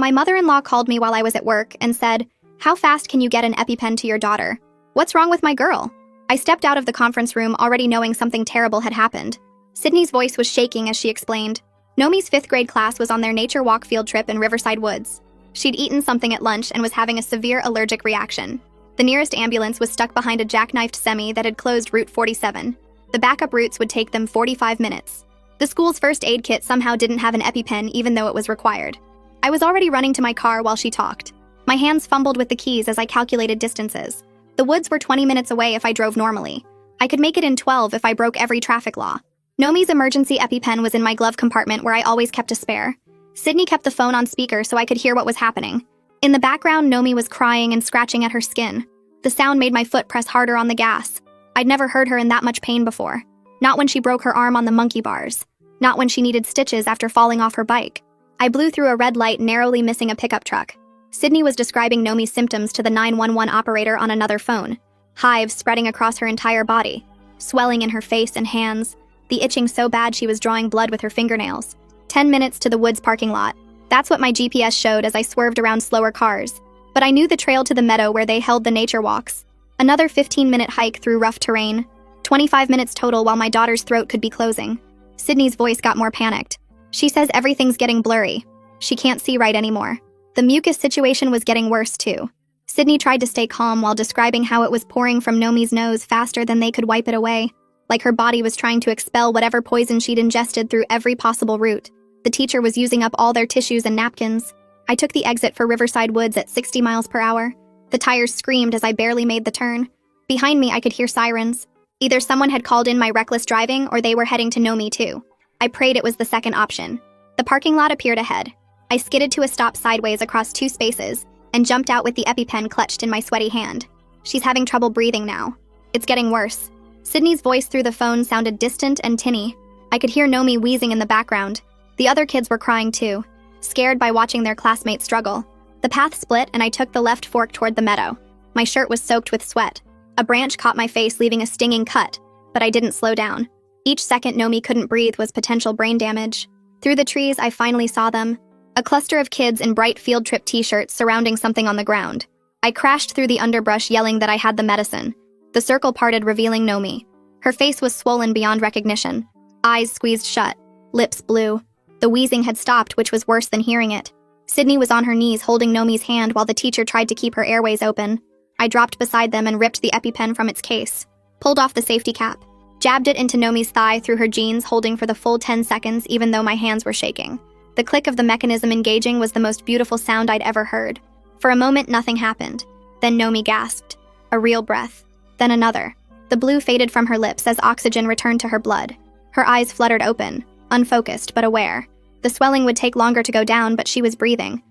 My mother-in-law called me while I was at work and said, "How fast can you get an EpiPen to your daughter? What's wrong with my girl?" I stepped out of the conference room already knowing something terrible had happened. Sydney's voice was shaking as she explained. Nomi's 5th grade class was on their nature walk field trip in Riverside Woods. She'd eaten something at lunch and was having a severe allergic reaction. The nearest ambulance was stuck behind a jackknifed semi that had closed Route 47. The backup routes would take them 45 minutes. The school's first aid kit somehow didn't have an EpiPen even though it was required. I was already running to my car while she talked. My hands fumbled with the keys as I calculated distances. The woods were 20 minutes away if I drove normally. I could make it in 12 if I broke every traffic law. Nomi's emergency EpiPen was in my glove compartment where I always kept a spare. Sydney kept the phone on speaker so I could hear what was happening. In the background, Nomi was crying and scratching at her skin. The sound made my foot press harder on the gas. I'd never heard her in that much pain before. Not when she broke her arm on the monkey bars. Not when she needed stitches after falling off her bike. I blew through a red light, narrowly missing a pickup truck. Sydney was describing Nomi's symptoms to the 911 operator on another phone. Hives spreading across her entire body. Swelling in her face and hands. The itching so bad she was drawing blood with her fingernails. 10 minutes to the woods parking lot. That's what my GPS showed as I swerved around slower cars. But I knew the trail to the meadow where they held the nature walks. Another 15-minute hike through rough terrain. 25 minutes total while my daughter's throat could be closing. Sydney's voice got more panicked. She says everything's getting blurry. She can't see right anymore. The mucus situation was getting worse too. Sydney tried to stay calm while describing how it was pouring from Nomi's nose faster than they could wipe it away. Like her body was trying to expel whatever poison she'd ingested through every possible route. The teacher was using up all their tissues and napkins. I took the exit for Riverside Woods at 60 miles per hour. The tires screamed as I barely made the turn. Behind me, I could hear sirens. Either someone had called in my reckless driving or they were heading to Nomi too. I prayed it was the second option. The parking lot appeared ahead. I skidded to a stop sideways across 2 spaces and jumped out with the EpiPen clutched in my sweaty hand. She's having trouble breathing now. It's getting worse. Sydney's voice through the phone sounded distant and tinny. I could hear Nomi wheezing in the background. The other kids were crying too, scared by watching their classmates struggle. The path split and I took the left fork toward the meadow. My shirt was soaked with sweat. A branch caught my face, leaving a stinging cut, but I didn't slow down. Each second Nomi couldn't breathe was potential brain damage. Through the trees, I finally saw them. A cluster of kids in bright field trip t-shirts surrounding something on the ground. I crashed through the underbrush yelling that I had the medicine. The circle parted, revealing Nomi. Her face was swollen beyond recognition. Eyes squeezed shut. Lips blue. The wheezing had stopped, which was worse than hearing it. Sydney was on her knees holding Nomi's hand while the teacher tried to keep her airways open. I dropped beside them and ripped the EpiPen from its case. Pulled off the safety cap. Jabbed it into Nomi's thigh through her jeans, holding for the full 10 seconds even though my hands were shaking. The click of the mechanism engaging was the most beautiful sound I'd ever heard. For a moment, nothing happened. Then Nomi gasped. A real breath. Then another. The blue faded from her lips as oxygen returned to her blood. Her eyes fluttered open, unfocused but aware. The swelling would take longer to go down, but she was breathing.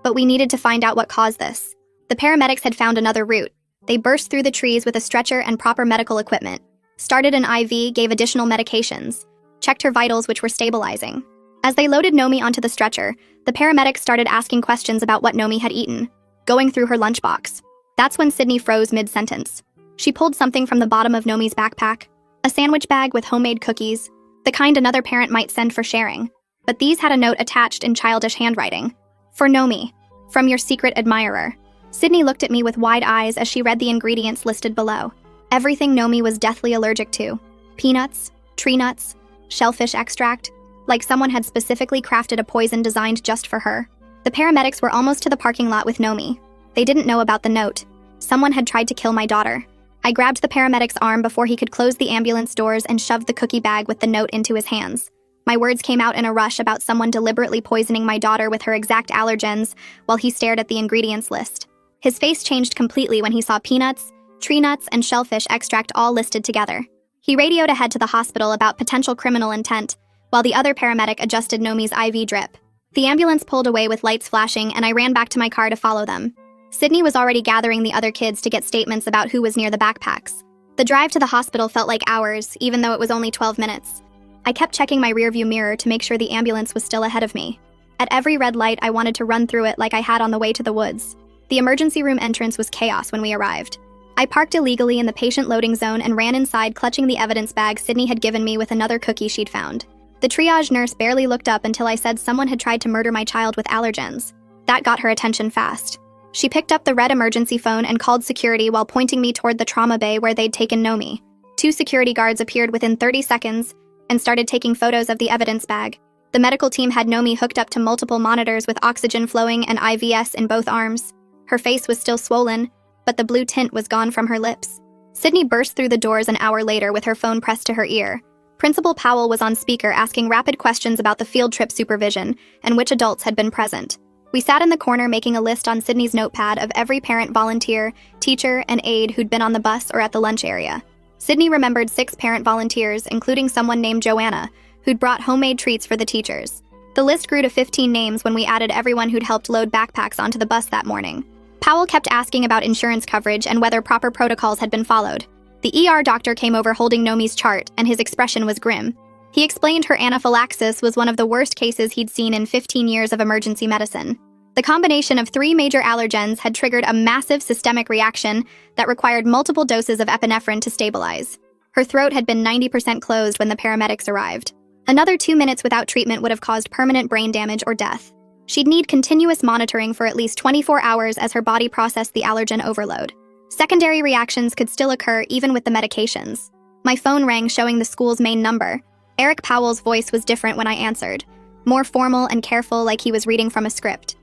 But we needed to find out what caused this. The paramedics had found another route. They burst through the trees with a stretcher and proper medical equipment. Started an IV, gave additional medications. Checked her vitals, which were stabilizing. As they loaded Nomi onto the stretcher, the paramedics started asking questions about what Nomi had eaten, going through her lunchbox. That's when Sydney froze mid-sentence. She pulled something from the bottom of Nomi's backpack. A sandwich bag with homemade cookies, the kind another parent might send for sharing. But these had a note attached in childish handwriting. For Nomi, from your secret admirer. Sydney looked at me with wide eyes as she read the ingredients listed below. Everything Nomi was deathly allergic to. Peanuts, tree nuts, shellfish extract, like someone had specifically crafted a poison designed just for her. The paramedics were almost to the parking lot with Nomi. They didn't know about the note. Someone had tried to kill my daughter. I grabbed the paramedic's arm before he could close the ambulance doors and shoved the cookie bag with the note into his hands. My words came out in a rush about someone deliberately poisoning my daughter with her exact allergens while he stared at the ingredients list. His face changed completely when he saw peanuts, tree nuts, and shellfish extract all listed together. He radioed ahead to the hospital about potential criminal intent, while the other paramedic adjusted Nomi's IV drip. The ambulance pulled away with lights flashing, and I ran back to my car to follow them. Sydney was already gathering the other kids to get statements about who was near the backpacks. The drive to the hospital felt like hours, even though it was only 12 minutes. I kept checking my rearview mirror to make sure the ambulance was still ahead of me. At every red light, I wanted to run through it like I had on the way to the woods. The emergency room entrance was chaos when we arrived. I parked illegally in the patient loading zone and ran inside, clutching the evidence bag Sydney had given me with another cookie she'd found. The triage nurse barely looked up until I said someone had tried to murder my child with allergens. That got her attention fast. She picked up the red emergency phone and called security while pointing me toward the trauma bay where they'd taken Nomi. 2 security guards appeared within 30 seconds and started taking photos of the evidence bag. The medical team had Nomi hooked up to multiple monitors with oxygen flowing and IVs in both arms. Her face was still swollen, but the blue tint was gone from her lips. Sydney burst through the doors an hour later with her phone pressed to her ear. Principal Powell was on speaker asking rapid questions about the field trip supervision and which adults had been present. We sat in the corner making a list on Sydney's notepad of every parent, volunteer, teacher, and aide who'd been on the bus or at the lunch area. Sydney remembered 6 parent volunteers, including someone named Joanna, who'd brought homemade treats for the teachers. The list grew to 15 names when we added everyone who'd helped load backpacks onto the bus that morning. Powell kept asking about insurance coverage and whether proper protocols had been followed. The ER doctor came over holding Nomi's chart, and his expression was grim. He explained her anaphylaxis was one of the worst cases he'd seen in 15 years of emergency medicine. The combination of 3 major allergens had triggered a massive systemic reaction that required multiple doses of epinephrine to stabilize. Her throat had been 90% closed when the paramedics arrived. Another 2 minutes without treatment would have caused permanent brain damage or death. She'd need continuous monitoring for at least 24 hours as her body processed the allergen overload. Secondary reactions could still occur even with the medications. My phone rang showing the school's main number. Eric Powell's voice was different when I answered, more formal and careful, like he was reading from a script.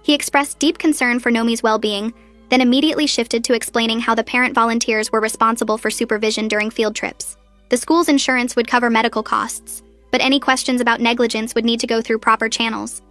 He expressed deep concern for Nomi's well-being, then immediately shifted to explaining how the parent volunteers were responsible for supervision during field trips. The school's insurance would cover medical costs, but any questions about negligence would need to go through proper channels.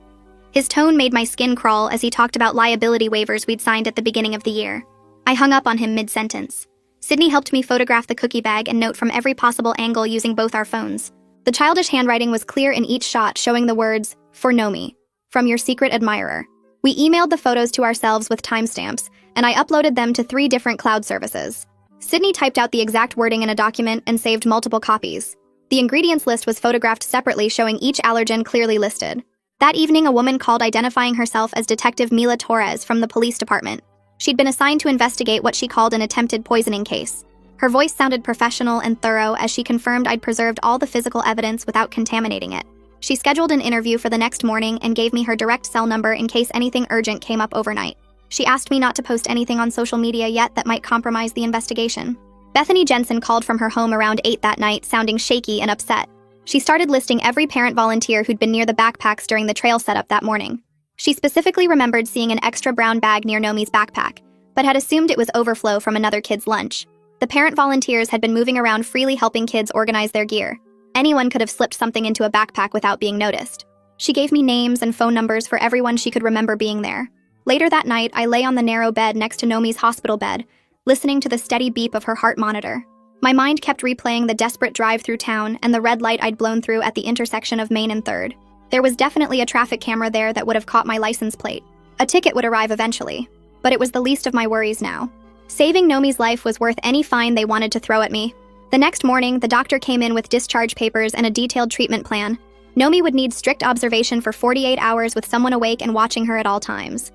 His tone made my skin crawl as he talked about liability waivers we'd signed at the beginning of the year. I hung up on him mid-sentence. Sydney helped me photograph the cookie bag and note from every possible angle using both our phones. The childish handwriting was clear in each shot, showing the words, "For Nomi, from your secret admirer." We emailed the photos to ourselves with timestamps, and I uploaded them to 3 different cloud services. Sydney typed out the exact wording in a document and saved multiple copies. The ingredients list was photographed separately, showing each allergen clearly listed. That evening, a woman called identifying herself as Detective Mila Torres from the police department. She'd been assigned to investigate what she called an attempted poisoning case. Her voice sounded professional and thorough as she confirmed I'd preserved all the physical evidence without contaminating it. She scheduled an interview for the next morning and gave me her direct cell number in case anything urgent came up overnight. She asked me not to post anything on social media yet that might compromise the investigation. Bethany Jensen called from her home around 8 that night, sounding shaky and upset. She started listing every parent volunteer who'd been near the backpacks during the trail setup that morning. She specifically remembered seeing an extra brown bag near Nomi's backpack, but had assumed it was overflow from another kid's lunch. The parent volunteers had been moving around freely helping kids organize their gear. Anyone could have slipped something into a backpack without being noticed. She gave me names and phone numbers for everyone she could remember being there. Later that night, I lay on the narrow bed next to Nomi's hospital bed, listening to the steady beep of her heart monitor. My mind kept replaying the desperate drive through town and the red light I'd blown through at the intersection of Main and 3rd. There was definitely a traffic camera there that would have caught my license plate. A ticket would arrive eventually, but it was the least of my worries now. Saving Nomi's life was worth any fine they wanted to throw at me. The next morning, the doctor came in with discharge papers and a detailed treatment plan. Nomi would need strict observation for 48 hours with someone awake and watching her at all times.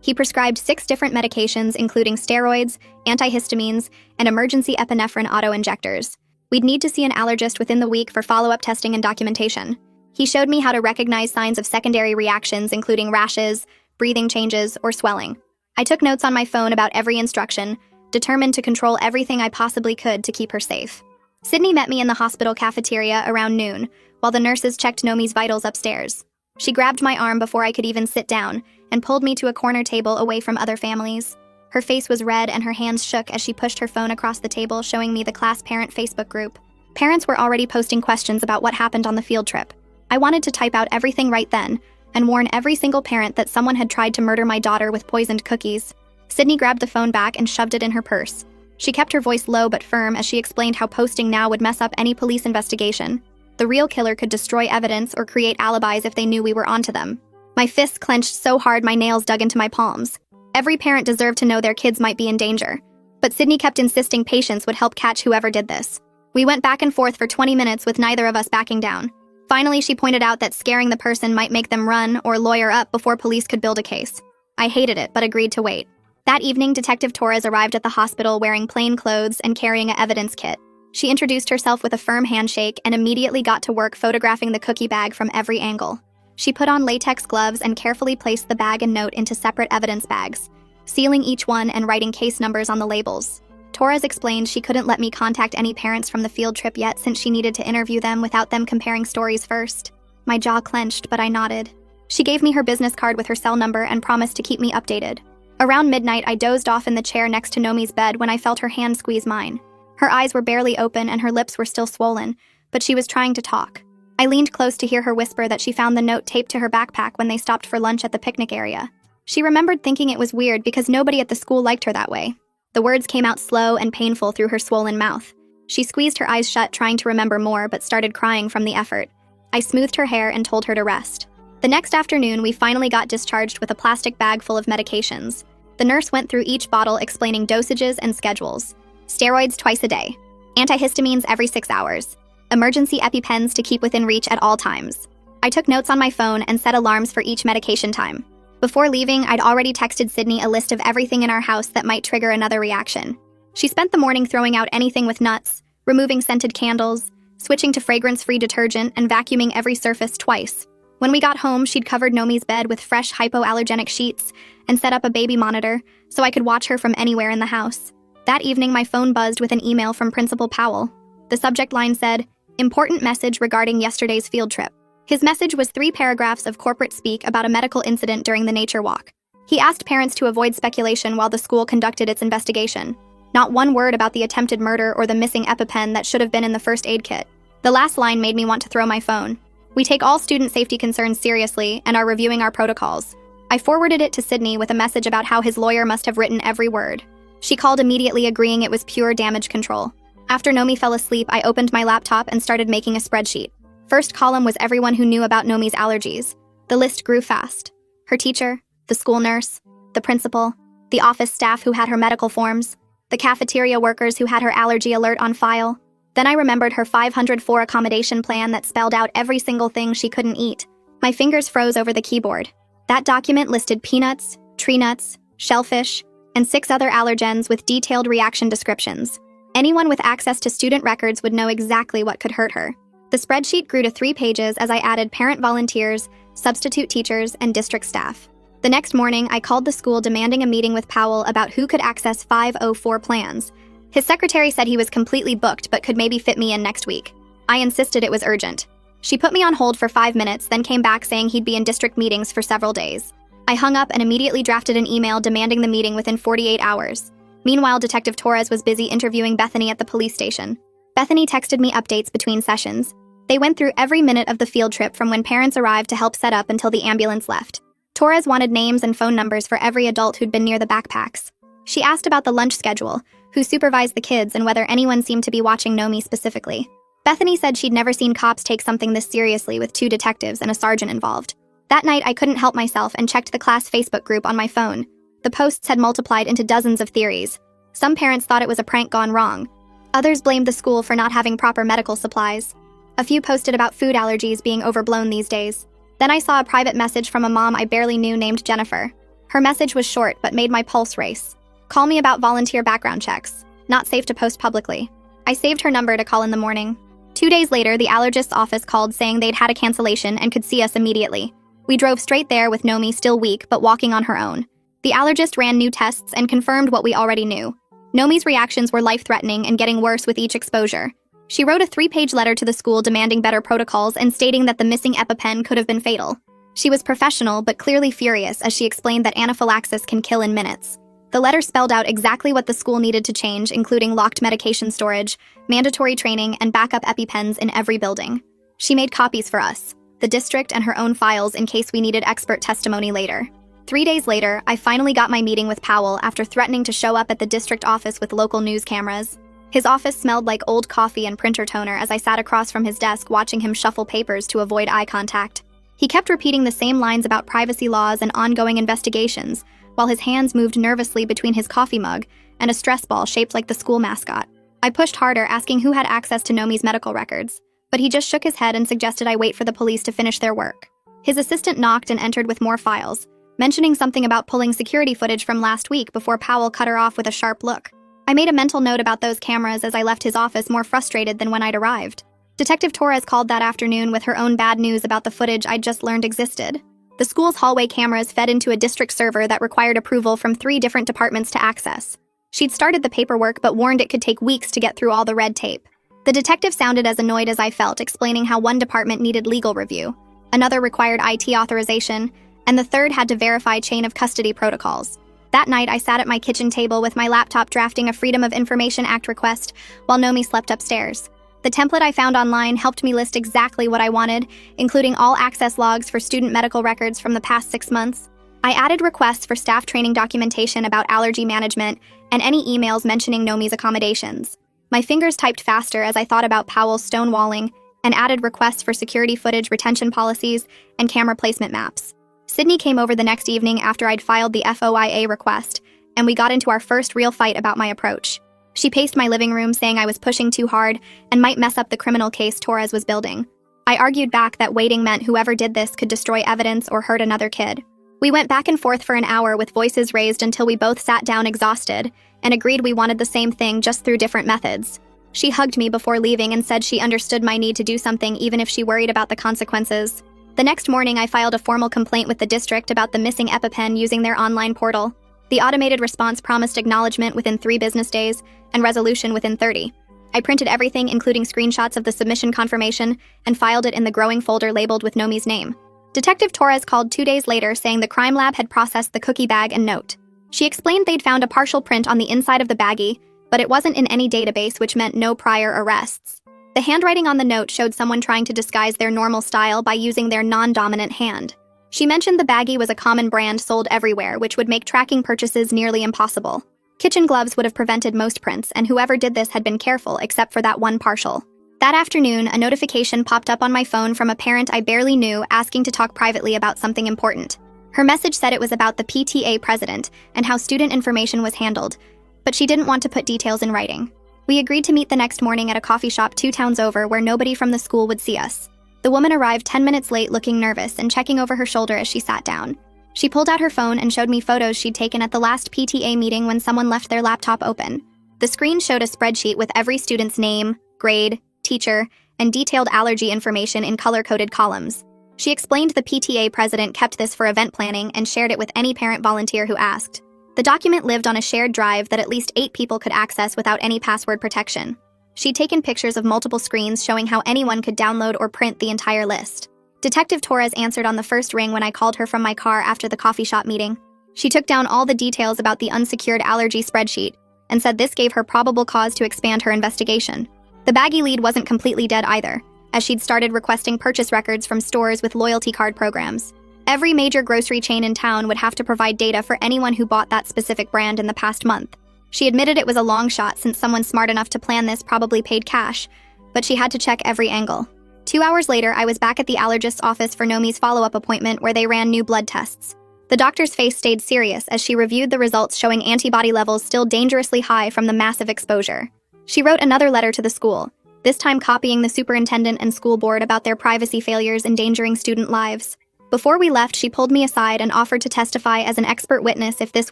He prescribed 6 different medications, including steroids, antihistamines, and emergency epinephrine auto-injectors. We'd need to see an allergist within the week for follow-up testing and documentation. He showed me how to recognize signs of secondary reactions, including rashes, breathing changes, or swelling. I took notes on my phone about every instruction, determined to control everything I possibly could to keep her safe. Sydney met me in the hospital cafeteria around noon, while the nurses checked Nomi's vitals upstairs. She grabbed my arm before I could even sit down and pulled me to a corner table away from other families. Her face was red and her hands shook as she pushed her phone across the table, showing me the class parent Facebook group. Parents were already posting questions about what happened on the field trip. I wanted to type out everything right then and warn every single parent that someone had tried to murder my daughter with poisoned cookies. Sydney grabbed the phone back and shoved it in her purse. She kept her voice low but firm as she explained how posting now would mess up any police investigation. The real killer could destroy evidence or create alibis if they knew we were onto them. My fists clenched so hard my nails dug into my palms. Every parent deserved to know their kids might be in danger. But Sydney kept insisting patience would help catch whoever did this. We went back and forth for 20 minutes with neither of us backing down. Finally, she pointed out that scaring the person might make them run or lawyer up before police could build a case. I hated it, but agreed to wait. That evening, Detective Torres arrived at the hospital wearing plain clothes and carrying an evidence kit. She introduced herself with a firm handshake and immediately got to work photographing the cookie bag from every angle. She put on latex gloves and carefully placed the bag and note into separate evidence bags, sealing each one and writing case numbers on the labels. Torres explained she couldn't let me contact any parents from the field trip yet since she needed to interview them without them comparing stories first. My jaw clenched, but I nodded. She gave me her business card with her cell number and promised to keep me updated. Around midnight, I dozed off in the chair next to Nomi's bed when I felt her hand squeeze mine. Her eyes were barely open and her lips were still swollen, but she was trying to talk. I leaned close to hear her whisper that she found the note taped to her backpack when they stopped for lunch at the picnic area. She remembered thinking it was weird because nobody at the school liked her that way. The words came out slow and painful through her swollen mouth. She squeezed her eyes shut, trying to remember more, but started crying from the effort. I smoothed her hair and told her to rest. The next afternoon, we finally got discharged with a plastic bag full of medications. The nurse went through each bottle explaining dosages and schedules. Steroids twice a day. Antihistamines every 6 hours. Emergency EpiPens to keep within reach at all times. I took notes on my phone and set alarms for each medication time. Before leaving, I'd already texted Sydney a list of everything in our house that might trigger another reaction. She spent the morning throwing out anything with nuts, removing scented candles, switching to fragrance-free detergent, and vacuuming every surface twice. When we got home, she'd covered Nomi's bed with fresh hypoallergenic sheets and set up a baby monitor so I could watch her from anywhere in the house. That evening, my phone buzzed with an email from Principal Powell. The subject line said, "Important message regarding yesterday's field trip." His message was 3 paragraphs of corporate speak about a medical incident during the nature walk. He asked parents to avoid speculation while the school conducted its investigation. Not one word about the attempted murder or the missing EpiPen that should have been in the first aid kit. The last line made me want to throw my phone. We take all student safety concerns seriously and are reviewing our protocols. I forwarded it to Sydney with a message about how his lawyer must have written every word. She called immediately, agreeing it was pure damage control. After Nomi fell asleep, I opened my laptop and started making a spreadsheet. First column was everyone who knew about Nomi's allergies. The list grew fast. Her teacher, the school nurse, the principal, the office staff who had her medical forms, the cafeteria workers who had her allergy alert on file. Then I remembered her 504 accommodation plan that spelled out every single thing she couldn't eat. My fingers froze over the keyboard. That document listed peanuts, tree nuts, shellfish, and 6 other allergens with detailed reaction descriptions. Anyone with access to student records would know exactly what could hurt her. The spreadsheet grew to 3 pages as I added parent volunteers, substitute teachers, and district staff. The next morning, I called the school demanding a meeting with Powell about who could access 504 plans. His secretary said he was completely booked but could maybe fit me in next week. I insisted it was urgent. She put me on hold for 5 minutes, then came back saying he'd be in district meetings for several days. I hung up and immediately drafted an email demanding the meeting within 48 hours. Meanwhile, Detective Torres was busy interviewing Bethany at the police station. Bethany texted me updates between sessions. They went through every minute of the field trip from when parents arrived to help set up until the ambulance left. Torres wanted names and phone numbers for every adult who'd been near the backpacks. She asked about the lunch schedule, who supervised the kids, and whether anyone seemed to be watching Nomi specifically. Bethany said she'd never seen cops take something this seriously with 2 detectives and a sergeant involved. That night, I couldn't help myself and checked the class Facebook group on my phone. The posts had multiplied into dozens of theories. Some parents thought it was a prank gone wrong. Others blamed the school for not having proper medical supplies. A few posted about food allergies being overblown these days. Then I saw a private message from a mom I barely knew named Jennifer. Her message was short but made my pulse race. "Call me about volunteer background checks. Not safe to post publicly." I saved her number to call in the morning. 2 days later, the allergist's office called saying they'd had a cancellation and could see us immediately. We drove straight there with Nomi still weak but walking on her own. The allergist ran new tests and confirmed what we already knew. Nomi's reactions were life-threatening and getting worse with each exposure. She wrote a 3-page letter to the school demanding better protocols and stating that the missing EpiPen could have been fatal. She was professional but clearly furious as she explained that anaphylaxis can kill in minutes. The letter spelled out exactly what the school needed to change, including locked medication storage, mandatory training, and backup EpiPens in every building. She made copies for us, the district, and her own files in case we needed expert testimony later. 3 days later, I finally got my meeting with Powell after threatening to show up at the district office with local news cameras. His office smelled like old coffee and printer toner as I sat across from his desk watching him shuffle papers to avoid eye contact. He kept repeating the same lines about privacy laws and ongoing investigations, while his hands moved nervously between his coffee mug and a stress ball shaped like the school mascot. I pushed harder, asking who had access to Nomi's medical records, but he just shook his head and suggested I wait for the police to finish their work. His assistant knocked and entered with more files, mentioning something about pulling security footage from last week before Powell cut her off with a sharp look. I made a mental note about those cameras as I left his office, more frustrated than when I'd arrived. Detective Torres called that afternoon with her own bad news about the footage I'd just learned existed. The school's hallway cameras fed into a district server that required approval from 3 different departments to access. She'd started the paperwork but warned it could take weeks to get through all the red tape. The detective sounded as annoyed as I felt, explaining how one department needed legal review, another required IT authorization, and the third had to verify chain of custody protocols. That night, I sat at my kitchen table with my laptop drafting a Freedom of Information Act request while Nomi slept upstairs. The template I found online helped me list exactly what I wanted, including all access logs for student medical records from the past 6 months. I added requests for staff training documentation about allergy management and any emails mentioning Nomi's accommodations. My fingers typed faster as I thought about Powell's stonewalling and added requests for security footage retention policies and camera placement maps. Sydney came over the next evening after I'd filed the FOIA request, and we got into our first real fight about my approach. She paced my living room, saying I was pushing too hard and might mess up the criminal case Torres was building. I argued back that waiting meant whoever did this could destroy evidence or hurt another kid. We went back and forth for an hour with voices raised until we both sat down exhausted and agreed we wanted the same thing, just through different methods. She hugged me before leaving and said she understood my need to do something even if she worried about the consequences. The next morning, I filed a formal complaint with the district about the missing EpiPen using their online portal. The automated response promised acknowledgement within 3 business days and resolution within 30. I printed everything, including screenshots of the submission confirmation, and filed it in the growing folder labeled with Nomi's name. Detective Torres called 2 days later, saying the crime lab had processed the cookie bag and note. She explained they'd found a partial print on the inside of the baggie, but it wasn't in any database, which meant no prior arrests. The handwriting on the note showed someone trying to disguise their normal style by using their non-dominant hand. She mentioned the baggie was a common brand sold everywhere, which would make tracking purchases nearly impossible. Kitchen gloves would have prevented most prints, and whoever did this had been careful, except for that one partial. That afternoon, a notification popped up on my phone from a parent I barely knew, asking to talk privately about something important. Her message said it was about the PTA president and how student information was handled, but she didn't want to put details in writing. We agreed to meet the next morning at a coffee shop 2 towns over where nobody from the school would see us. The woman arrived 10 minutes late, looking nervous and checking over her shoulder as she sat down. She pulled out her phone and showed me photos she'd taken at the last PTA meeting when someone left their laptop open. The screen showed a spreadsheet with every student's name, grade, teacher, and detailed allergy information in color-coded columns. She explained the PTA president kept this for event planning and shared it with any parent volunteer who asked. The document lived on a shared drive that at least 8 people could access without any password protection. She'd taken pictures of multiple screens showing how anyone could download or print the entire list. Detective Torres answered on the first ring when I called her from my car after the coffee shop meeting. She took down all the details about the unsecured allergy spreadsheet and said this gave her probable cause to expand her investigation. The baggie lead wasn't completely dead either, as she'd started requesting purchase records from stores with loyalty card programs. Every major grocery chain in town would have to provide data for anyone who bought that specific brand in the past month. She admitted it was a long shot since someone smart enough to plan this probably paid cash, but she had to check every angle. 2 hours later, I was back at the allergist's office for Nomi's follow-up appointment where they ran new blood tests. The doctor's face stayed serious as she reviewed the results showing antibody levels still dangerously high from the massive exposure. She wrote another letter to the school, this time copying the superintendent and school board about their privacy failures endangering student lives. Before we left, she pulled me aside and offered to testify as an expert witness if this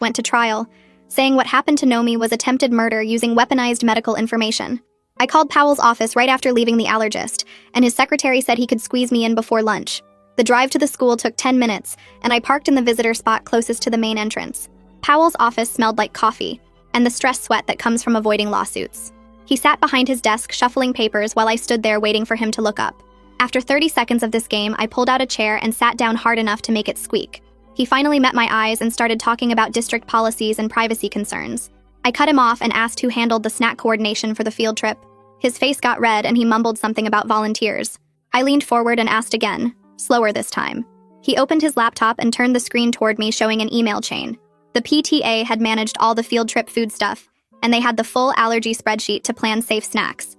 went to trial, saying what happened to Nomi was attempted murder using weaponized medical information. I called Powell's office right after leaving the allergist, and his secretary said he could squeeze me in before lunch. The drive to the school took 10 minutes, and I parked in the visitor spot closest to the main entrance. Powell's office smelled like coffee, and the stress sweat that comes from avoiding lawsuits. He sat behind his desk shuffling papers while I stood there waiting for him to look up. After 30 seconds of this game, I pulled out a chair and sat down hard enough to make it squeak. He finally met my eyes and started talking about district policies and privacy concerns. I cut him off and asked who handled the snack coordination for the field trip. His face got red and he mumbled something about volunteers. I leaned forward and asked again, slower this time. He opened his laptop and turned the screen toward me, showing an email chain. The PTA had managed all the field trip food stuff, and they had the full allergy spreadsheet to plan safe snacks.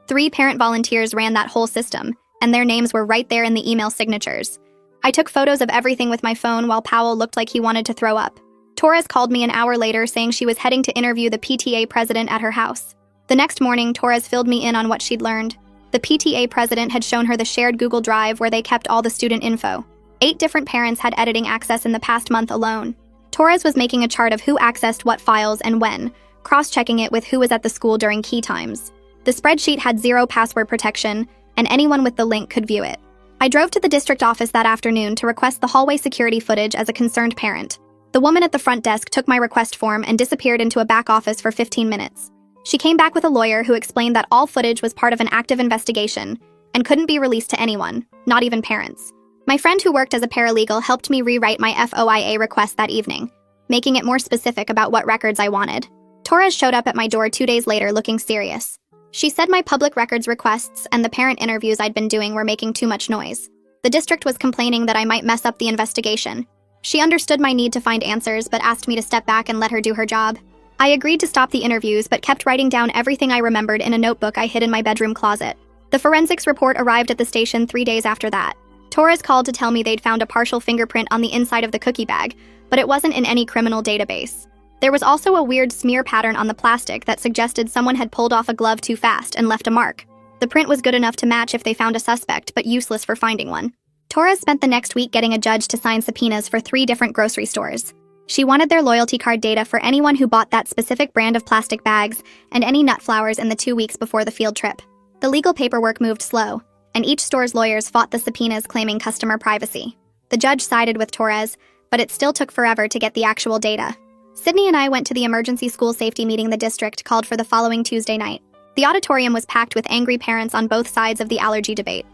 3 parent volunteers ran that whole system, and their names were right there in the email signatures. I took photos of everything with my phone while Powell looked like he wanted to throw up. Torres called me an hour later saying she was heading to interview the PTA president at her house. The next morning, Torres filled me in on what she'd learned. The PTA president had shown her the shared Google Drive where they kept all the student info. 8 different parents had editing access in the past month alone. Torres was making a chart of who accessed what files and when, cross-checking it with who was at the school during key times. The spreadsheet had 0 password protection, and anyone with the link could view it. I drove to the district office that afternoon to request the hallway security footage as a concerned parent. The woman at the front desk took my request form and disappeared into a back office for 15 minutes. She came back with a lawyer who explained that all footage was part of an active investigation and couldn't be released to anyone, not even parents. My friend who worked as a paralegal helped me rewrite my FOIA request that evening, making it more specific about what records I wanted. Torres showed up at my door 2 days later looking serious. She said my public records requests and the parent interviews I'd been doing were making too much noise. The district was complaining that I might mess up the investigation. She understood my need to find answers but asked me to step back and let her do her job. I agreed to stop the interviews but kept writing down everything I remembered in a notebook I hid in my bedroom closet. The forensics report arrived at the station 3 days after that. Torres called to tell me they'd found a partial fingerprint on the inside of the cookie bag, but it wasn't in any criminal database. There was also a weird smear pattern on the plastic that suggested someone had pulled off a glove too fast and left a mark. The print was good enough to match if they found a suspect, but useless for finding one. Torres spent the next week getting a judge to sign subpoenas for 3 different grocery stores. She wanted their loyalty card data for anyone who bought that specific brand of plastic bags and any nut flowers in the 2 weeks before the field trip. The legal paperwork moved slow, and each store's lawyers fought the subpoenas claiming customer privacy. The judge sided with Torres, but it still took forever to get the actual data. Sydney and I went to the emergency school safety meeting the district called for the following Tuesday night. The auditorium was packed with angry parents on both sides of the allergy debate.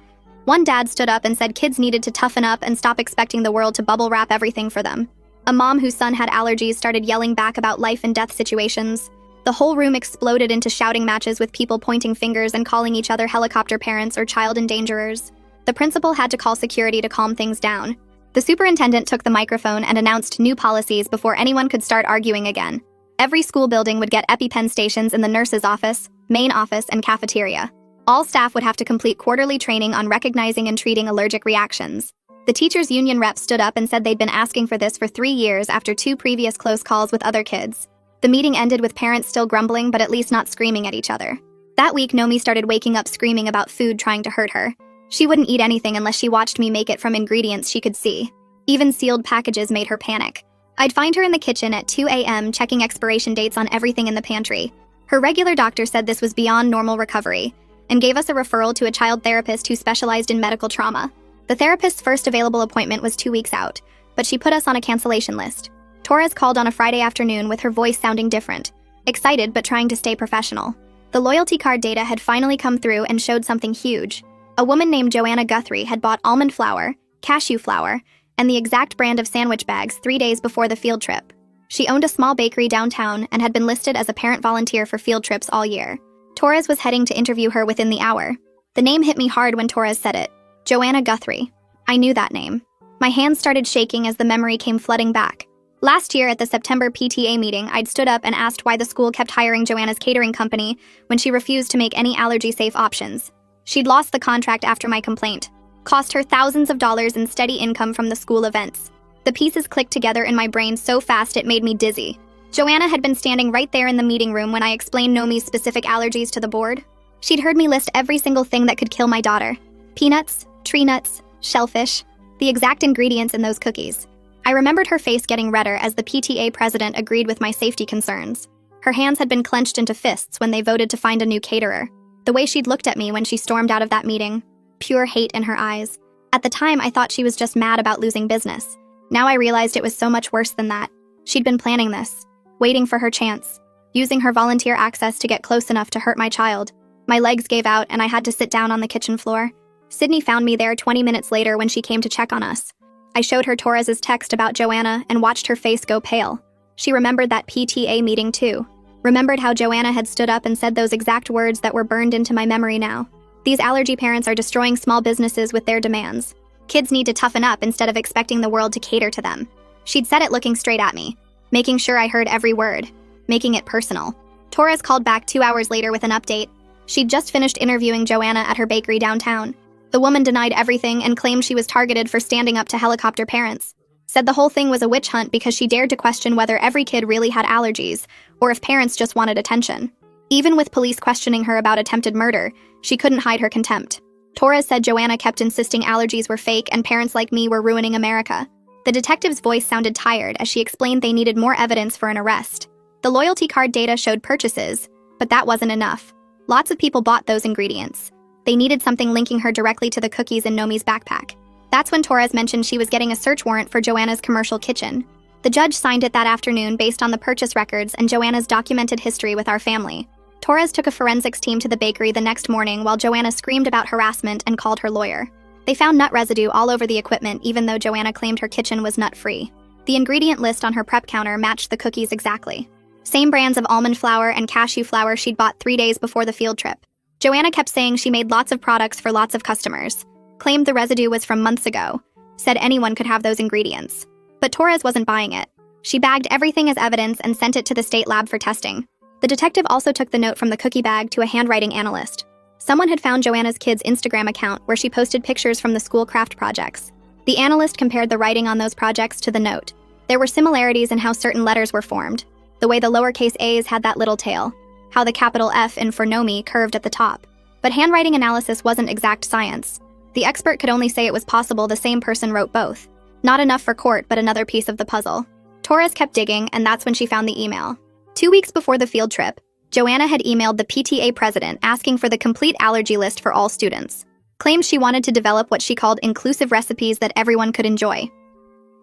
One dad stood up and said kids needed to toughen up and stop expecting the world to bubble wrap everything for them. A mom whose son had allergies started yelling back about life and death situations. The whole room exploded into shouting matches with people pointing fingers and calling each other helicopter parents or child endangerers. The principal had to call security to calm things down. The superintendent took the microphone and announced new policies before anyone could start arguing again. Every school building would get EpiPen stations in the nurse's office, main office, and cafeteria. All staff would have to complete quarterly training on recognizing and treating allergic reactions. The teachers' union rep stood up and said they'd been asking for this for 3 years after 2 previous close calls with other kids. The meeting ended with parents still grumbling but at least not screaming at each other. That week, Nomi started waking up screaming about food trying to hurt her. She wouldn't eat anything unless she watched me make it from ingredients she could see. Even sealed packages made her panic. I'd find her in the kitchen at 2 a.m. checking expiration dates on everything in the pantry. Her regular doctor said this was beyond normal recovery and gave us a referral to a child therapist who specialized in medical trauma. The therapist's first available appointment was 2 weeks out, but she put us on a cancellation list. Torres called on a Friday afternoon with her voice sounding different, excited but trying to stay professional. The loyalty card data had finally come through and showed something huge. A woman named Joanna Guthrie had bought almond flour, cashew flour, and the exact brand of sandwich bags 3 days before the field trip. She owned a small bakery downtown and had been listed as a parent volunteer for field trips all year. Torres was heading to interview her within the hour. The name hit me hard when Torres said it. Joanna Guthrie. I knew that name. My hands started shaking as the memory came flooding back. Last year at the September PTA meeting, I'd stood up and asked why the school kept hiring Joanna's catering company when she refused to make any allergy-safe options. She'd lost the contract after my complaint. Cost her thousands of dollars in steady income from the school events. The pieces clicked together in my brain so fast it made me dizzy. Joanna had been standing right there in the meeting room when I explained Nomi's specific allergies to the board. She'd heard me list every single thing that could kill my daughter. Peanuts, tree nuts, shellfish, the exact ingredients in those cookies. I remembered her face getting redder as the PTA president agreed with my safety concerns. Her hands had been clenched into fists when they voted to find a new caterer. The way she'd looked at me when she stormed out of that meeting, pure hate in her eyes. At the time, I thought she was just mad about losing business. Now I realized it was so much worse than that. She'd been planning this, waiting for her chance, using her volunteer access to get close enough to hurt my child. My legs gave out and I had to sit down on the kitchen floor. Sydney found me there 20 minutes later when she came to check on us. I showed her Torres's text about Joanna and watched her face go pale. She remembered that PTA meeting too. Remembered how Joanna had stood up and said those exact words that were burned into my memory now. These allergy parents are destroying small businesses with their demands. Kids need to toughen up instead of expecting the world to cater to them. She'd said it looking straight at me, making sure I heard every word, making it personal. Torres called back 2 hours later with an update. She'd just finished interviewing Joanna at her bakery downtown. The woman denied everything and claimed she was targeted for standing up to helicopter parents. Said the whole thing was a witch hunt because she dared to question whether every kid really had allergies, or if parents just wanted attention. Even with police questioning her about attempted murder, she couldn't hide her contempt. Torres said Joanna kept insisting allergies were fake and parents like me were ruining America. The detective's voice sounded tired as she explained they needed more evidence for an arrest. The loyalty card data showed purchases, but that wasn't enough. Lots of people bought those ingredients. They needed something linking her directly to the cookies in Nomi's backpack. That's when Torres mentioned she was getting a search warrant for Joanna's commercial kitchen. The judge signed it that afternoon based on the purchase records and Joanna's documented history with our family. Torres took a forensics team to the bakery the next morning while Joanna screamed about harassment and called her lawyer. They found nut residue all over the equipment even though Joanna claimed her kitchen was nut-free. The ingredient list on her prep counter matched the cookies exactly. Same brands of almond flour and cashew flour she'd bought 3 days before the field trip. Joanna kept saying she made lots of products for lots of customers, claimed the residue was from months ago, said anyone could have those ingredients. But Torres wasn't buying it. She bagged everything as evidence and sent it to the state lab for testing. The detective also took the note from the cookie bag to a handwriting analyst. Someone had found Joanna's kid's Instagram account where she posted pictures from the school craft projects. The analyst compared the writing on those projects to the note. There were similarities in how certain letters were formed, the way the lowercase a's had that little tail, how the capital F in for Nomi curved at the top. But handwriting analysis wasn't exact science. The expert could only say it was possible the same person wrote both. Not enough for court, but another piece of the puzzle. Torres kept digging, and that's when she found the email. 2 weeks before the field trip, Joanna had emailed the PTA president asking for the complete allergy list for all students. Claimed she wanted to develop what she called inclusive recipes that everyone could enjoy.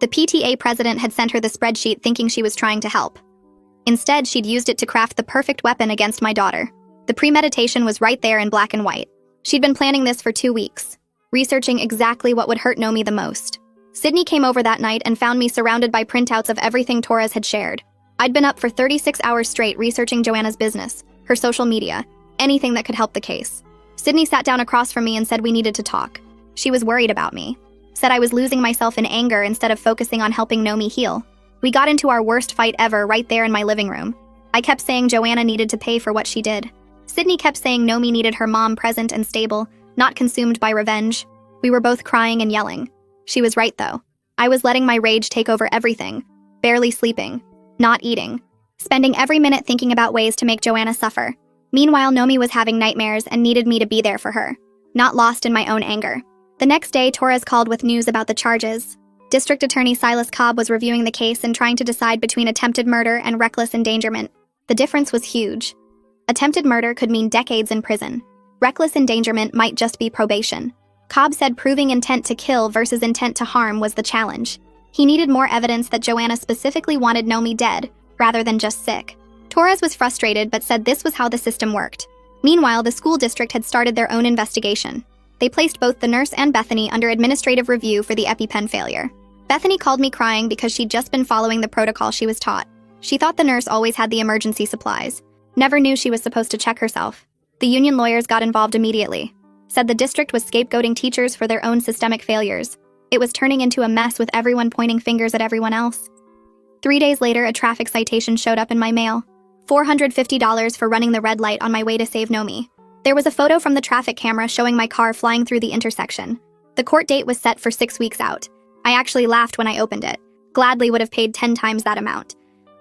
The PTA president had sent her the spreadsheet thinking she was trying to help. Instead, she'd used it to craft the perfect weapon against my daughter. The premeditation was right there in black and white. She'd been planning this for 2 weeks, researching exactly what would hurt Nomi the most. Sydney came over that night and found me surrounded by printouts of everything Torres had shared. I'd been up for 36 hours straight researching Joanna's business, her social media, anything that could help the case. Sydney sat down across from me and said we needed to talk. She was worried about me. Said I was losing myself in anger instead of focusing on helping Nomi heal. We got into our worst fight ever right there in my living room. I kept saying Joanna needed to pay for what she did. Sydney kept saying Nomi needed her mom present and stable, not consumed by revenge. We were both crying and yelling. She was right though. I was letting my rage take over everything. Barely sleeping. Not eating. Spending every minute thinking about ways to make Joanna suffer. Meanwhile, Nomi was having nightmares and needed me to be there for her. Not lost in my own anger. The next day, Torres called with news about the charges. District Attorney Silas Cobb was reviewing the case and trying to decide between attempted murder and reckless endangerment. The difference was huge. Attempted murder could mean decades in prison. Reckless endangerment might just be probation. Cobb said proving intent to kill versus intent to harm was the challenge. He needed more evidence that Joanna specifically wanted Nomi dead, rather than just sick. Torres was frustrated but said this was how the system worked. Meanwhile, the school district had started their own investigation. They placed both the nurse and Bethany under administrative review for the EpiPen failure. Bethany called me crying because she'd just been following the protocol she was taught. She thought the nurse always had the emergency supplies. Never knew she was supposed to check herself. The union lawyers got involved immediately. Said the district was scapegoating teachers for their own systemic failures. It was turning into a mess with everyone pointing fingers at everyone else. 3 days later, a traffic citation showed up in my mail. $450 for running the red light on my way to save Nomi. There was a photo from the traffic camera showing my car flying through the intersection. The court date was set for 6 weeks out. I actually laughed when I opened it. Gladly would have paid 10 times that amount.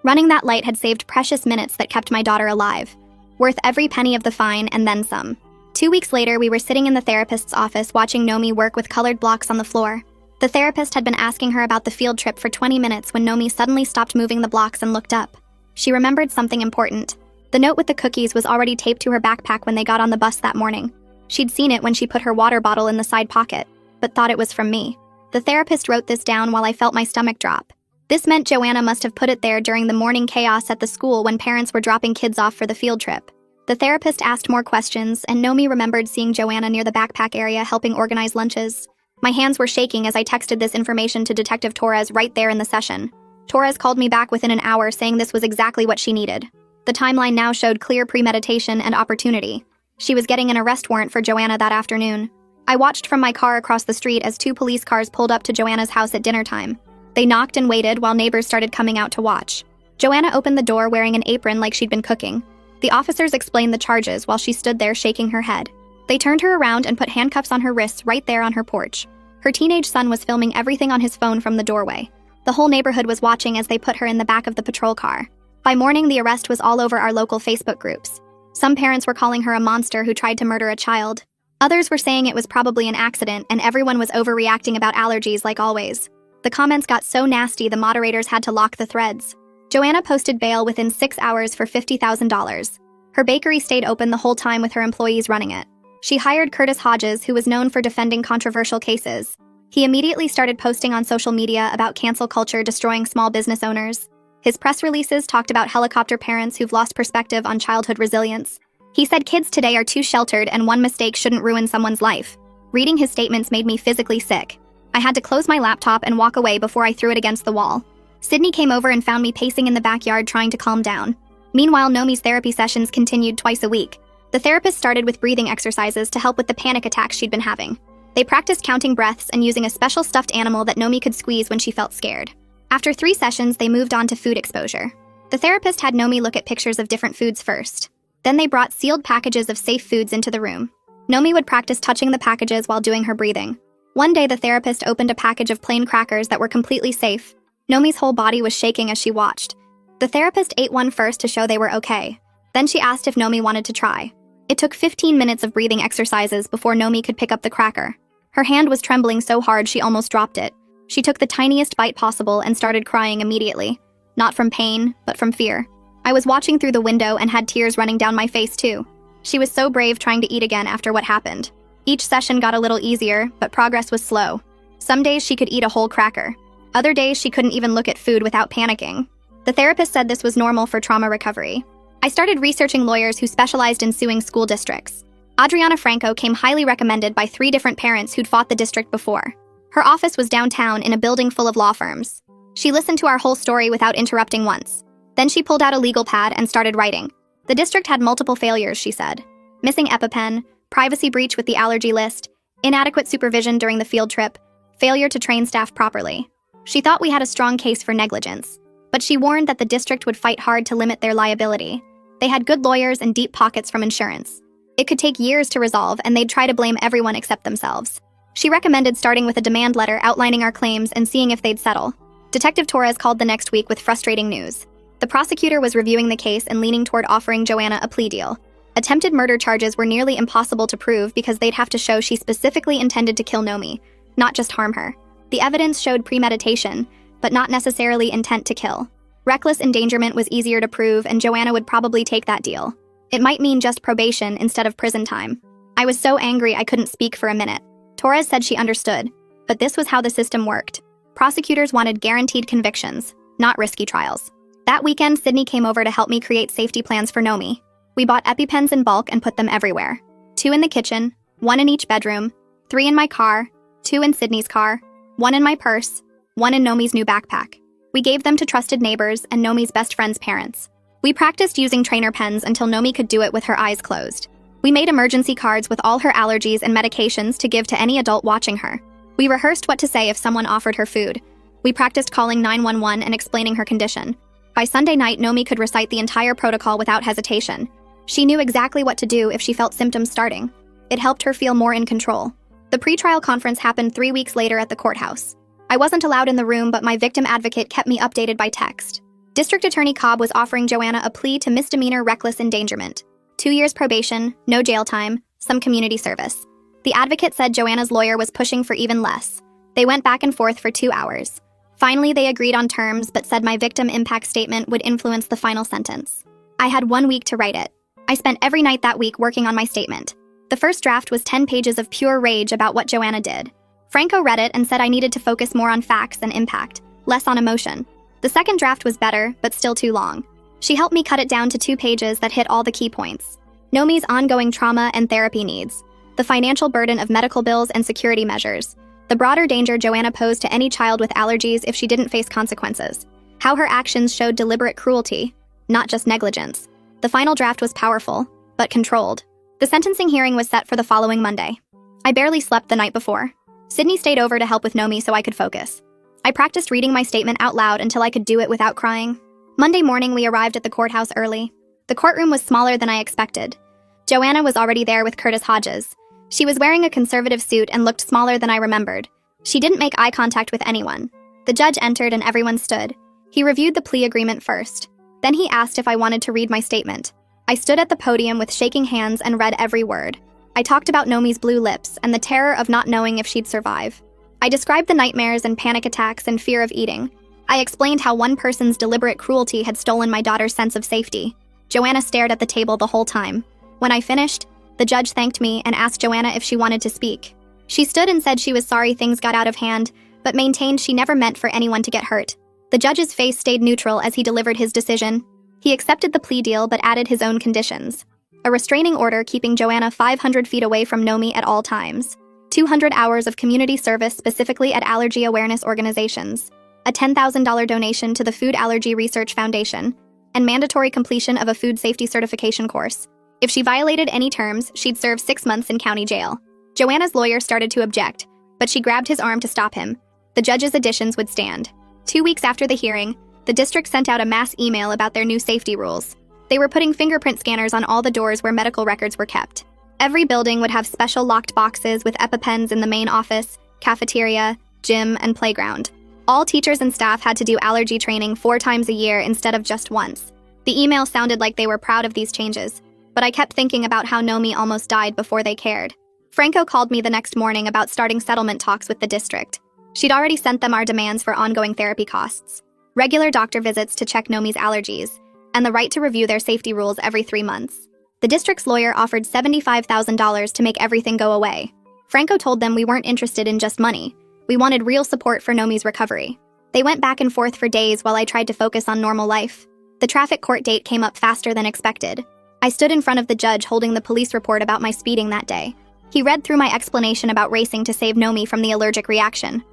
Running that light had saved precious minutes that kept my daughter alive. Worth every penny of the fine and then some. 2 weeks later, we were sitting in the therapist's office watching Nomi work with colored blocks on the floor. The therapist had been asking her about the field trip for 20 minutes when Nomi suddenly stopped moving the blocks and looked up. She remembered something important. The note with the cookies was already taped to her backpack when they got on the bus that morning. She'd seen it when she put her water bottle in the side pocket, but thought it was from me. The therapist wrote this down while I felt my stomach drop. This meant Joanna must have put it there during the morning chaos at the school when parents were dropping kids off for the field trip. The therapist asked more questions, and Nomi remembered seeing Joanna near the backpack area helping organize lunches. My hands were shaking as I texted this information to Detective Torres right there in the session. Torres called me back within an hour saying this was exactly what she needed. The timeline now showed clear premeditation and opportunity. She was getting an arrest warrant for Joanna that afternoon. I watched from my car across the street as 2 police cars pulled up to Joanna's house at dinner time. They knocked and waited while neighbors started coming out to watch. Joanna opened the door wearing an apron like she'd been cooking. The officers explained the charges while she stood there shaking her head. They turned her around and put handcuffs on her wrists right there on her porch. Her teenage son was filming everything on his phone from the doorway. The whole neighborhood was watching as they put her in the back of the patrol car. By morning, the arrest was all over our local Facebook groups. Some parents were calling her a monster who tried to murder a child. Others were saying it was probably an accident and everyone was overreacting about allergies like always. The comments got so nasty the moderators had to lock the threads. Joanna posted bail within 6 hours for $50,000. Her bakery stayed open the whole time with her employees running it. She hired Curtis Hodges, who was known for defending controversial cases. He immediately started posting on social media about cancel culture destroying small business owners. His press releases talked about helicopter parents who've lost perspective on childhood resilience. He said kids today are too sheltered and one mistake shouldn't ruin someone's life. Reading his statements made me physically sick. I had to close my laptop and walk away before I threw it against the wall. Sydney came over and found me pacing in the backyard trying to calm down. Meanwhile, Nomi's therapy sessions continued twice a week. The therapist started with breathing exercises to help with the panic attacks she'd been having. They practiced counting breaths and using a special stuffed animal that Nomi could squeeze when she felt scared. After 3 sessions, they moved on to food exposure. The therapist had Nomi look at pictures of different foods first. Then they brought sealed packages of safe foods into the room. Nomi would practice touching the packages while doing her breathing. One day, the therapist opened a package of plain crackers that were completely safe. Nomi's whole body was shaking as she watched. The therapist ate one first to show they were okay. Then she asked if Nomi wanted to try. It took 15 minutes of breathing exercises before Nomi could pick up the cracker. Her hand was trembling so hard she almost dropped it. She took the tiniest bite possible and started crying immediately. Not from pain, but from fear. I was watching through the window and had tears running down my face too. She was so brave trying to eat again after what happened. Each session got a little easier, but progress was slow. Some days she could eat a whole cracker. Other days she couldn't even look at food without panicking. The therapist said this was normal for trauma recovery. I started researching lawyers who specialized in suing school districts. Adriana Franco came highly recommended by 3 different parents who'd fought the district before. Her office was downtown in a building full of law firms. She listened to our whole story without interrupting once. Then she pulled out a legal pad and started writing. The district had multiple failures, she said. Missing EpiPen, privacy breach with the allergy list, inadequate supervision during the field trip, failure to train staff properly. She thought we had a strong case for negligence, but she warned that the district would fight hard to limit their liability. They had good lawyers and deep pockets from insurance. It could take years to resolve, and they'd try to blame everyone except themselves. She recommended starting with a demand letter outlining our claims and seeing if they'd settle. Detective Torres called the next week with frustrating news. The prosecutor was reviewing the case and leaning toward offering Joanna a plea deal. Attempted murder charges were nearly impossible to prove because they'd have to show she specifically intended to kill Nomi, not just harm her. The evidence showed premeditation, but not necessarily intent to kill. Reckless endangerment was easier to prove, and Joanna would probably take that deal. It might mean just probation instead of prison time. I was so angry I couldn't speak for a minute. Torres said she understood, but this was how the system worked. Prosecutors wanted guaranteed convictions, not risky trials. That weekend, Sydney came over to help me create safety plans for Nomi. We bought EpiPens in bulk and put them everywhere. 2 in the kitchen, 1 in each bedroom, 3 in my car, 2 in Sydney's car, 1 in my purse, 1 in Nomi's new backpack. We gave them to trusted neighbors and Nomi's best friend's parents. We practiced using trainer pens until Nomi could do it with her eyes closed. We made emergency cards with all her allergies and medications to give to any adult watching her. We rehearsed what to say if someone offered her food. We practiced calling 911 and explaining her condition. By Sunday night, Nomi could recite the entire protocol without hesitation. She knew exactly what to do if she felt symptoms starting. It helped her feel more in control. The pretrial conference happened 3 weeks later at the courthouse. I wasn't allowed in the room, but my victim advocate kept me updated by text. District Attorney Cobb was offering Joanna a plea to misdemeanor reckless endangerment. 2 years probation, no jail time, some community service. The advocate said Joanna's lawyer was pushing for even less. They went back and forth for 2 hours. Finally, they agreed on terms, but said my victim impact statement would influence the final sentence. I had 1 week to write it. I spent every night that week working on my statement. The first draft was 10 pages of pure rage about what Joanna did. Franco read it and said I needed to focus more on facts and impact, less on emotion. The second draft was better, but still too long. She helped me cut it down to 2 pages that hit all the key points. Nomi's ongoing trauma and therapy needs, the financial burden of medical bills and security measures, the broader danger Joanna posed to any child with allergies if she didn't face consequences, how her actions showed deliberate cruelty, not just negligence. The final draft was powerful, but controlled. The sentencing hearing was set for the following Monday. I barely slept the night before. Sydney stayed over to help with Nomi so I could focus. I practiced reading my statement out loud until I could do it without crying. Monday morning, we arrived at the courthouse early. The courtroom was smaller than I expected. Joanna was already there with Curtis Hodges. She was wearing a conservative suit and looked smaller than I remembered. She didn't make eye contact with anyone. The judge entered and everyone stood. He reviewed the plea agreement first. Then he asked if I wanted to read my statement. I stood at the podium with shaking hands and read every word. I talked about Nomi's blue lips and the terror of not knowing if she'd survive. I described the nightmares and panic attacks and fear of eating. I explained how one person's deliberate cruelty had stolen my daughter's sense of safety. Joanna stared at the table the whole time. When I finished, The judge thanked me and asked Joanna if she wanted to speak. She stood and said she was sorry things got out of hand, but maintained she never meant for anyone to get hurt. The judge's face stayed neutral as he delivered his decision. He accepted the plea deal but added his own conditions. A restraining order keeping Joanna 500 feet away from Nomi at all times. 200 hours of community service specifically at allergy awareness organizations. A $10,000 donation to the Food Allergy Research Foundation. And mandatory completion of a food safety certification course. If she violated any terms, she'd serve 6 months in county jail. Joanna's lawyer started to object, but she grabbed his arm to stop him. The judge's additions would stand. 2 weeks after the hearing, the district sent out a mass email about their new safety rules. They were putting fingerprint scanners on all the doors where medical records were kept. Every building would have special locked boxes with EpiPens in the main office, cafeteria, gym, and playground. All teachers and staff had to do allergy training 4 times a year instead of just once. The email sounded like they were proud of these changes, but I kept thinking about how Nomi almost died before they cared. Franco called me the next morning about starting settlement talks with the district. She'd already sent them our demands for ongoing therapy costs, regular doctor visits to check Nomi's allergies, and the right to review their safety rules every 3 months. The district's lawyer offered $75,000 to make everything go away. Franco told them we weren't interested in just money. We wanted real support for Nomi's recovery. They went back and forth for days while I tried to focus on normal life. The traffic court date came up faster than expected. I stood in front of the judge holding the police report about my speeding that day. He read through my explanation about racing to save Nomi from the allergic reaction.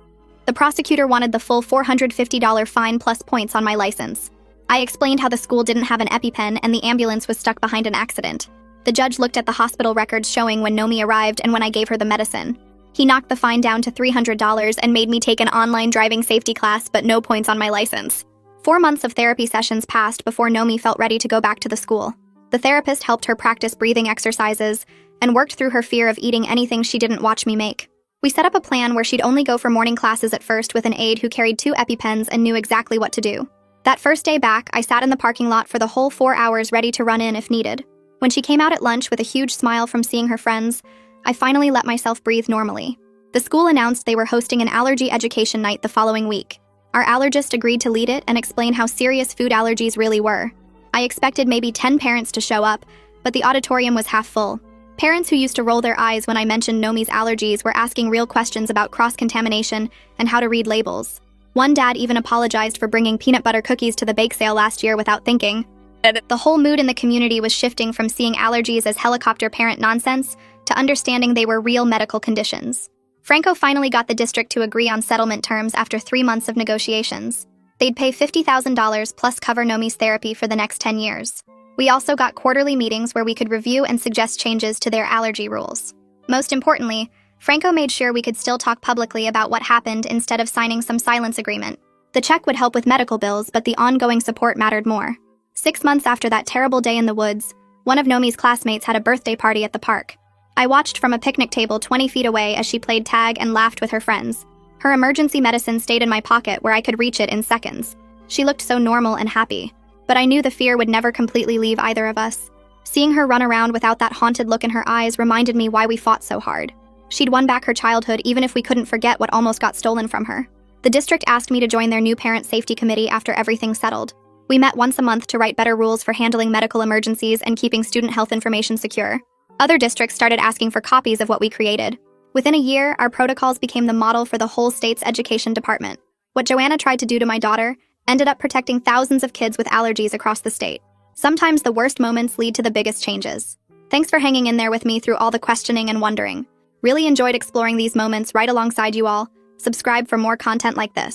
The prosecutor wanted the full $450 fine plus points on my license. I explained how the school didn't have an EpiPen and the ambulance was stuck behind an accident. The judge looked at the hospital records showing when Nomi arrived and when I gave her the medicine. He knocked the fine down to $300 and made me take an online driving safety class, but no points on my license. 4 months of therapy sessions passed before Nomi felt ready to go back to the school. The therapist helped her practice breathing exercises and worked through her fear of eating anything she didn't watch me make. We set up a plan where she'd only go for morning classes at first with an aide who carried 2 EpiPens and knew exactly what to do. That first day back, I sat in the parking lot for the whole 4 hours ready to run in if needed. When she came out at lunch with a huge smile from seeing her friends, I finally let myself breathe normally. The school announced they were hosting an allergy education night the following week. Our allergist agreed to lead it and explain how serious food allergies really were. I expected maybe 10 parents to show up, but the auditorium was half full. Parents who used to roll their eyes when I mentioned Nomi's allergies were asking real questions about cross-contamination and how to read labels. One dad even apologized for bringing peanut butter cookies to the bake sale last year without thinking. The whole mood in the community was shifting from seeing allergies as helicopter parent nonsense to understanding they were real medical conditions. Franco finally got the district to agree on settlement terms after 3 months of negotiations. They'd pay $50,000 plus cover Nomi's therapy for the next 10 years. We also got quarterly meetings where we could review and suggest changes to their allergy rules. Most importantly, Franco made sure we could still talk publicly about what happened instead of signing some silence agreement. The check would help with medical bills, but the ongoing support mattered more. 6 months after that terrible day in the woods, one of Nomi's classmates had a birthday party at the park. I watched from a picnic table 20 feet away as she played tag and laughed with her friends. Her emergency medicine stayed in my pocket where I could reach it in seconds. She looked so normal and happy, but I knew the fear would never completely leave either of us. Seeing her run around without that haunted look in her eyes reminded me why we fought so hard. She'd won back her childhood even if we couldn't forget what almost got stolen from her. The district asked me to join their new parent safety committee after everything settled. We met once a month to write better rules for handling medical emergencies and keeping student health information secure. Other districts started asking for copies of what we created. Within a year, our protocols became the model for the whole state's education department. What Joanna tried to do to my daughter ended up protecting thousands of kids with allergies across the state. Sometimes the worst moments lead to the biggest changes. Thanks for hanging in there with me through all the questioning and wondering. Really enjoyed exploring these moments right alongside you all. Subscribe for more content like this.